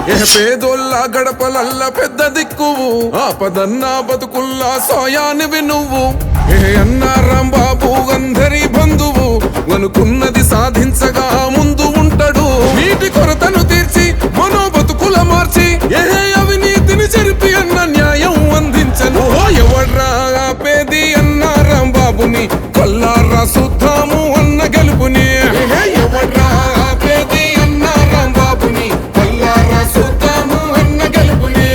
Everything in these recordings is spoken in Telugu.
పేదోళ్ళ గడపలల్ల పెద్ద దిక్కువు ఆపదన్నా బతుకుల్లా సోయానివి నువ్వు అన్నా రాంబాబు అందరి బంధువు అనుకున్నది సాధించగా ముందు ఉంటాడు నీటి కొరతను తీర్చి మనో బతుకుల మార్చి అవినీతిని చెరిపి అన్న న్యాయం అందించను ఎవడ్రా పేది అన్నా రాంబాబుని కల్లారా సుద్దాము అన్న గెలుపుని ఎవడ్రా పేది అన్నా రాంబాబుని కల్లారా సుద్దాము అన్న గెలుపుని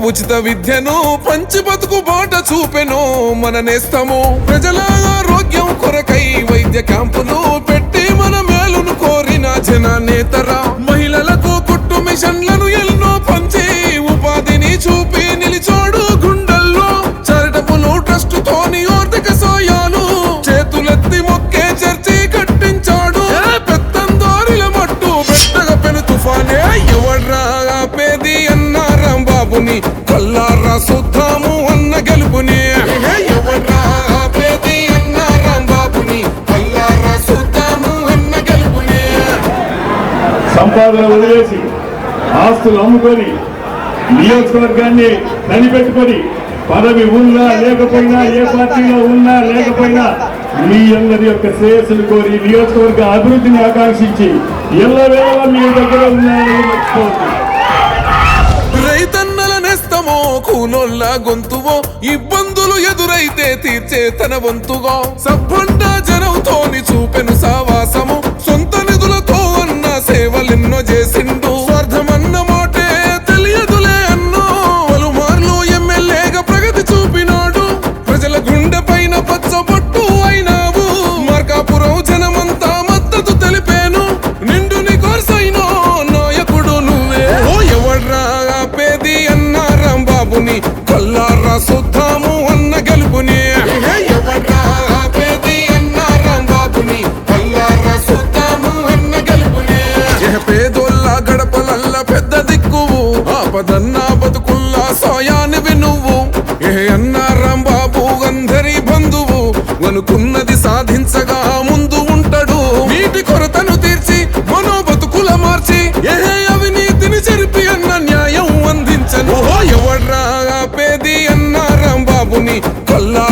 ఉచిత విద్యను పంచి బతుకు బాట చూపెను మన నేస్తము ప్రజల ఆరోగ్యం కొరకై వైద్య క్యాంపులు పెట్టి మన మేలును కోరిన జననేతరా మహిళలకు కుట్టు మిషన్లను ఎన్నో పంచి ఉపాధిని చూపి నిలిచోడు గుండెల్లో చారిటబుల్ ట్రస్ట్ తోని ఆర్థిక సాయాలు చేతులెత్తి మొక్కే చర్చి కట్టించాడు పెత్తందారుల మట్టు పెట్టగ పెను తుఫానే ఎవడ్రా పేది అన్నా రాంబాబుని కల్లారా సుద్దాము అన్న గెలుపుని ఎవడ్రా పేది అన్నా రాంబాబుని కల్లారా సుద్దాము అన్న గెలుపుని సంపాదన వదిలేసి ఆస్తులు అమ్ముకొని నియోజకవర్గాన్ని కనిపెట్టుకొని పదవి ఉన్నా లేకపోయినా ఏ పార్టీలో ఉన్నా లేకపోయినా మీ అందరి యొక్క శ్రేయస్సును కోరి నియోజకవర్గ అభివృద్ధిని ఆకాంక్షించి ఎల్లవేళ మీ దగ్గర ఉన్నారని మర్చిపోతుంది. రైతన్నల నేస్తమో కూనోళ్ళ గొంతువో ఇబ్బందులు ఎదురైతే తీర్చే తన వంతుగా సబ్బండ జనంతోని చూపెను సావాసము సొంత నిధులతో అన్న సేవలెన్నో చేసిండు స్వార్థమన్న మాటే తెలియదులే అన్నో పలుమార్లు ఎమ్మెల్యేగా ప్రగతి చూపినాడు ప్రజల గుండె పైన పచ్చబొట్టు అయినావు మార్కాపురం జనమంతా మద్దతు తెలిపేను నిండుని కోర్సైనో నాయకుడు నువ్వే ఎవడ్రా పేది అన్నా రాంబాబుని కల్లారా సుద్దాము అన్న గెలుపుని ఎవడ్రా పేది అన్నా రాంబాబుని కల్లారా సుద్దాము అన్న గెలుపుని పేదోళ్ళ గడపలల్ల పెద్ద దిక్కువు ఆపదన్నా బతుకుల్లా సోయానివి నువ్వు అన్నా రాంబాబు అందరి బంధువు అనుకున్నది సాధించగా ముందు ఉంటాడు నీటి కొరతను తీర్చి మనో బతుకుల మార్చి అవినీతిని చెరిపి అన్న న్యాయం అందించను ఎవడ్రా పేది అన్నా రాంబాబుని కల్లా